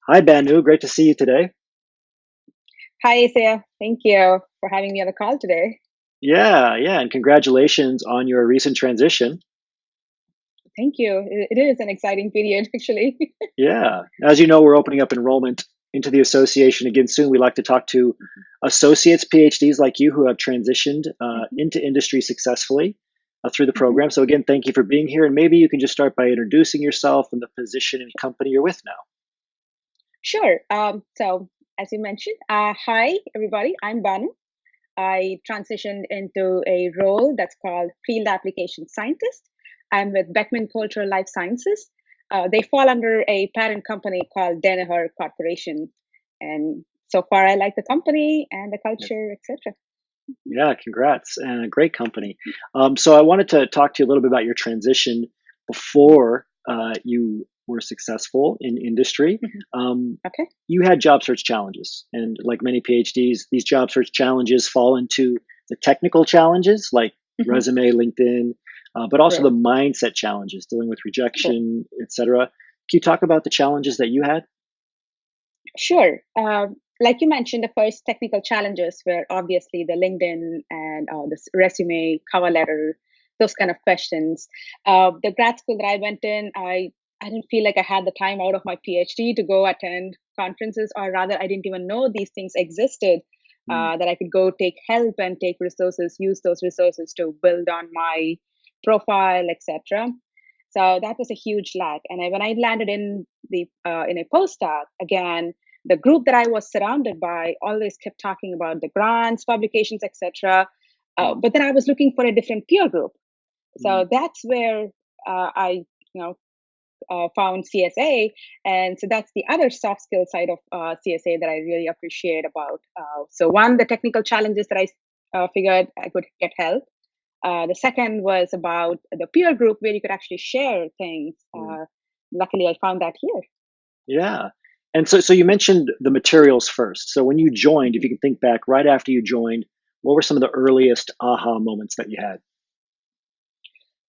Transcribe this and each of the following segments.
Hi, Banu. Great to see you today. Hi, Isaiah. Thank you for having me on the call today. Yeah, and congratulations on your recent transition. Thank you. It is an exciting period, actually. Yeah, as you know, we're opening up enrollment into the association again soon. We like to talk to associates, PhDs like you who have transitioned Mhm, into industry successfully through the mhm. program. So, again, thank you for being here. And maybe you can just start by introducing yourself and the position and company you're with now. Sure. So, as you mentioned, hi, everybody. I'm Banu. I transitioned into a role that's called Field Application Scientist. I'm with Beckman Coulter Life Sciences. They fall under a parent company called Danaher Corporation. And so far, I like the company and the culture, etc. Yeah, congrats and a great company. So I wanted to talk to you a little bit about your transition before you were successful in industry. Um, Okay. you had job search challenges, and like many PhDs, these job search challenges fall into the technical challenges like Mhm. resume, LinkedIn, but also the True. mindset challenges, dealing with True. rejection, etc. Can you talk about the challenges that you had? Sure. Like you mentioned, the first technical challenges were obviously the LinkedIn and this resume, cover letter, those kind of questions. The grad school that I went in, I didn't feel like I had the time out of my PhD to go attend conferences, or rather, I didn't even know these things existed. Mm, That I could go take help and take resources, use those resources to build on my profile, etc. So that was a huge lack. And when I landed in a postdoc again, the group that I was surrounded by always kept talking about the grants, publications, etc. mm, But then I was looking for a different peer group. mm, So that's where I, found CSA, and so that's the other soft skill side of CSA that I really appreciate about. So one, the technical challenges that I figured I could get help. The second was about the peer group where you could actually share things. mm. Luckily, I found that here. Yeah. And so you mentioned the materials first. So when you joined, if you can think back right after you joined, what were some of the earliest aha moments that you had?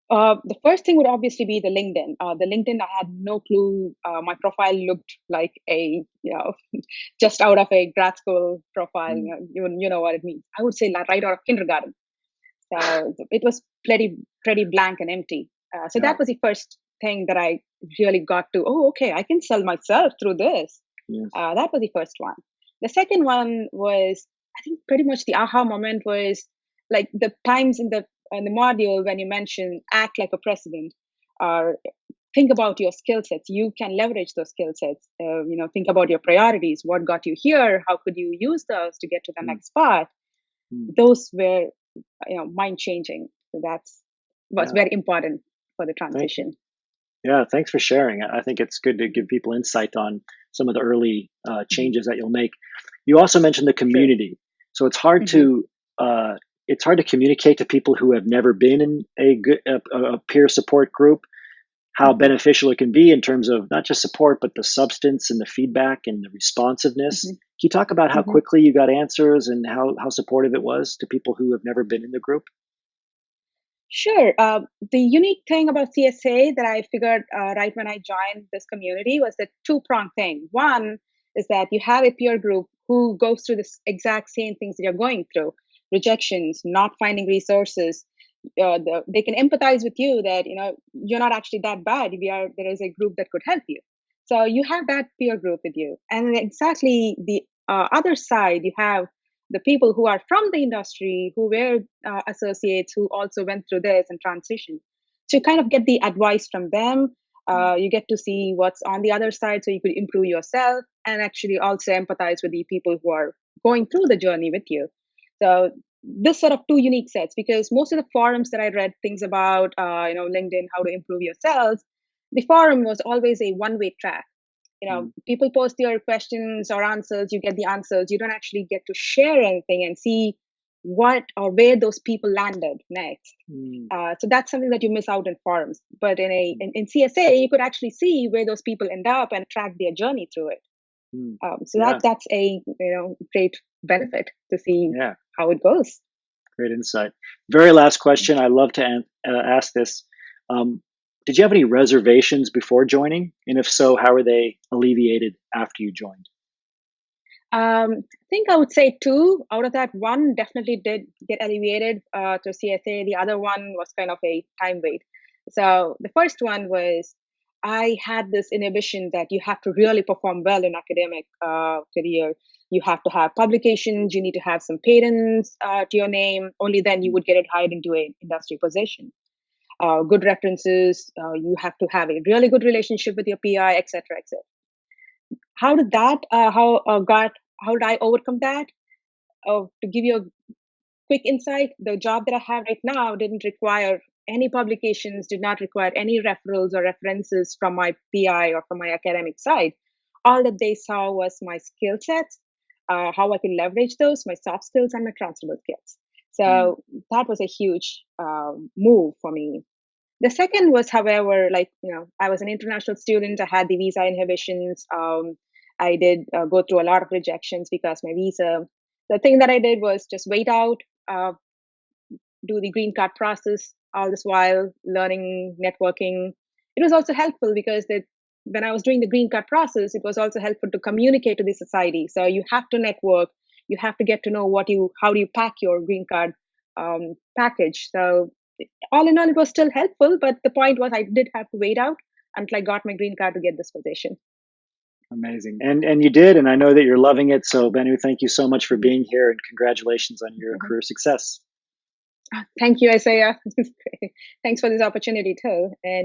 The first thing would obviously be the LinkedIn. The LinkedIn, I had no clue. My profile looked like just out of a grad school profile. Mm, You know what it means. I would say right out of kindergarten. So it was pretty blank and empty. So yeah. that was the first thing that I really got to. Oh, okay, I can sell myself through this. Yes. That was the first one. The second one was, I think, pretty much the aha moment was like the times in the module when you mentioned act like a president, or think about your skill sets. You can leverage those skill sets. Think about your priorities. What got you here? How could you use those to get to the Mm, next spot? mm. Those were mind changing. So that's was Yeah. very important for the Thank you. transition. Yeah. Thanks for sharing. I think it's good to give people insight on some of the early Mhm. changes that you'll make. You also mentioned the True. community. So Hmm. uh, it's hard to communicate to people who have never been in a peer support group how Hmm. beneficial it can be in terms of not just support, but the substance and the feedback and the responsiveness. Hmm. Can you talk about how Hmm. quickly you got answers and how supportive it was to people who have never been in the group? Sure. The unique thing about CSA that I figured right when I joined this community was the two pronged thing. One is that you have a peer group who goes through the exact same things that you're going through, rejections, not finding resources. They can empathize with you that you're not actually that bad. There is a group that could help you. So you have that peer group with you, and exactly the other side, you have the people who are from the industry, who were associates, who also went through this and transition. So you kind of get the advice from them. Mm, You get to see what's on the other side so you could improve yourself and actually also empathize with the people who are going through the journey with you. So this sort of two unique sets, because most of the forums that I read things about, LinkedIn, how to improve yourselves, the forum was always a one-way track. mm, People post your questions or answers, you get the answers, you don't actually get to share anything and see what or where those people landed next. mm, So that's something that you miss out in forums, but in a mm, in CSA you could actually see where those people end up and track their journey through it. mm. So Yeah, that's a great benefit to see yeah, how it goes. great insight. Very last question. I love to ask this. Um, Did you have any reservations before joining? And if so, how were they alleviated after you joined? I think I would say two. Out of that, one definitely did get alleviated through CSA. The other one was kind of a time wait. So the first one was I had this inhibition that you have to really perform well in academic career. You have to have publications. You need to have some patents to your name. Only then you would get it hired into an industry position. Good references. You have to have a really good relationship with your PI, etc., etc. How did that? How did I overcome that? To give you a quick insight, the job that I have right now didn't require any publications, did not require any referrals or references from my PI or from my academic side. All that they saw was my skill sets, how I can leverage those, my soft skills and my transferable skills. Mm, So that was a huge move for me. The second was, however, like, I was an international student. I had the visa inhibitions. I did go through a lot of rejections because my visa. The thing that I did was just wait out, uh, do the green card process, all this while learning, networking. It was also helpful because when I was doing the green card process, it was also helpful to communicate to the society. So you have to network, you have to get to know how do you pack your green card package. So all in all, it was still helpful, but the point was I did have to wait out until I got my green card to get this position. amazing. And you did, and I know that you're loving it. So Banu, thank you so much for Mhm. being here and congratulations on your Mhm. career success. Thank you, Isaiah. Thanks for this opportunity too. And